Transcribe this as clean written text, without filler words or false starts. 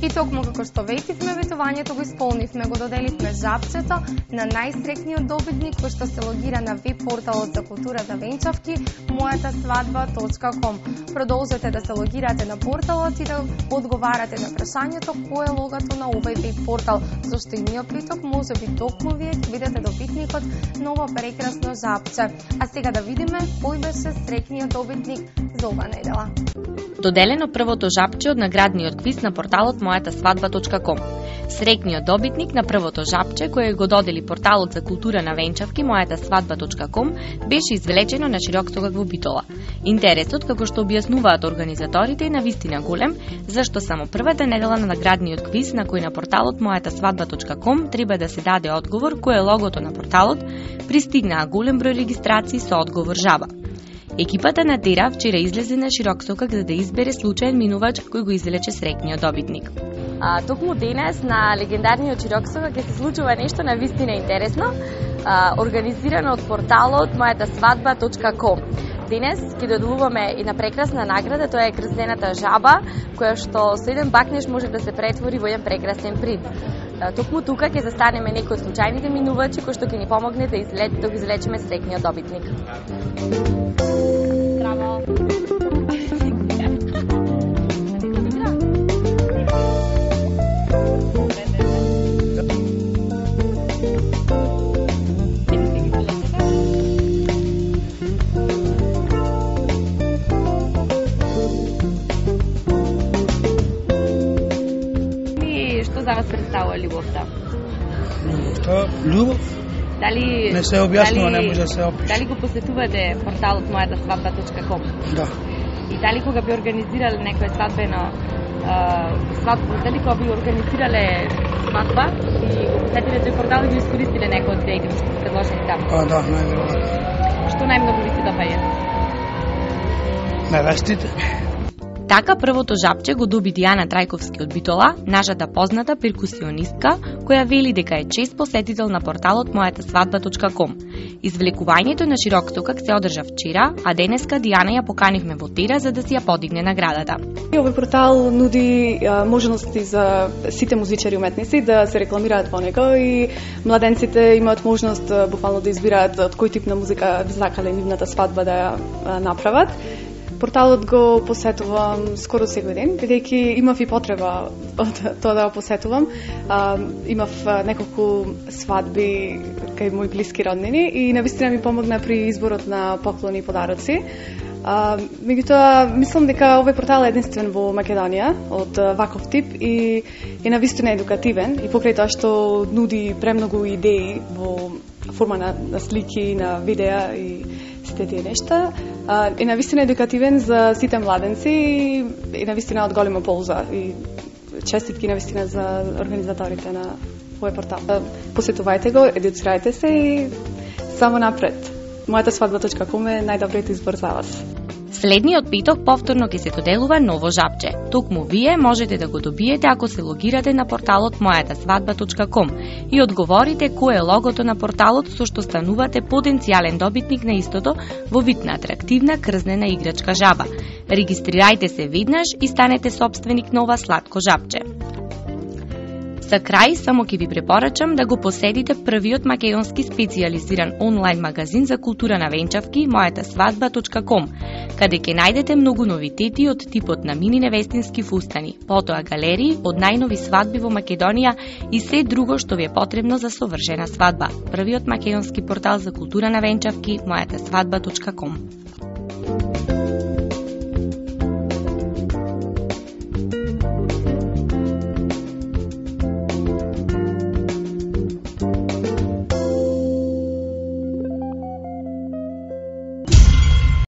И токму како што ветивме, ветувањето го исполнивме, го доделивме жапчето на најсрекниот добитник кој што се логира на веб порталот за културата Венчавки mojatasvadba.com. Продолжете да се логирате на порталот и да одговарате на прашањето кој е логото на овој веб портал, зашто и ние приток може би токму вие ќе бидете добитникот на ова прекрасно жапче. А сега да видиме кој беше срекниот добитник за ова недела. Доделено првото жапче од наградниот квиз на порталот mojatasvadba.com. Срекниот добитник на првото жапче, кое го додели порталот за култура на Венчавки mojatasvadba.com, беше извлечено на широк согак во Битола. Интересот, како што објаснуваат организаторите, е навистина голем, зашто само првата недела на наградниот квиз на кој на порталот mojatasvadba.com треба да се даде одговор кој е логото на порталот, пристигнаа голем број регистрации со одговор жаба. Екипата на Тера вчера излезе на широк сокак за да избере случаен минувач кој го извлече срекниот добитник. Токму денес на легендарниот широк сокак ќе се случува нешто навистина интересно, организирано од порталот mojatasvadba.com. Денес ќе доделуваме една прекрасна награда, тоа е крстената жаба, која што со еден бакнеш може да се претвори во еден прекрасен принц. Токму тука ќе застанеме некои од случајните минувачи кои што ќе ни помогне да го извлечеме срекниот добитник. Браво! Што за вас представува љубовта? Љубов? Дали не се објаснува, не може да се опише. Дали го посетувате порталот mojatasvadba.com? Да. И дали кога би организирале некоја свадба, дали кога би организирале свадба и го посетиле тој портал и би искористиле некој од идеите што се предложени таму? Да, најверојатно. Што најмногу ви се допаѓа? Невестите. Така првото жапче го доби Дијана Трајковски од Битола, нашата позната перкусионистка, која вели дека е чест посетител на порталот mojatasvadba.com. Извлекувањето на широк сокак се одржа вчера, а денеска Дијана ја поканивме во Тера за да си ја подигне наградата. Овој портал нуди можности за сите музичари и уметници да се рекламираат во него и младенците имаат можност буквално да избираат од кој тип на музика би сакале нивната свадба да ја направат. Порталот го посетувам скоро секој ден, бидејќи имав и потреба од тоа да го посетувам. Имав неколку свадби кај мои блиски роднини и навистина ми помогна при изборот на поклони и подароци. Меѓутоа, мислам дека овој портал е единствен во Македонија од ваков тип и е навистина едукативен и покрај тоа што нуди премногу идеи во форма на слики, на видеа и сите тие нешта. Е навистина едукативен за сите младенци и навистина од голема полза и честитки навистина за организаторите на овој портал. Посетувајте го, едуцирајте се и само напред. mojatasvadba.com е најдобриот избор за вас. Следниот петок повторно ќе се доделува ново жапче. Токму вие можете да го добиете ако се логирате на порталот mojatasvadba.com и одговорите кој е логото на порталот со што станувате потенцијален добитник на истото во вид на атрактивна крзнена играчка жаба. Регистрирајте се веднаш и станете сопственик на ова сладко жапче. За крај, само ќе ви препорачам да го поседите првиот македонски специјализиран онлайн магазин за култура на Венчавки mojatasvadba.com, каде ќе најдете многу новитети од типот на мини невестински фустани, потоа галерии од најнови свадби во Македонија и се друго што ви е потребно за совршена свадба. Првиот македонски портал за култура на Венчавки mojatasvadba.com.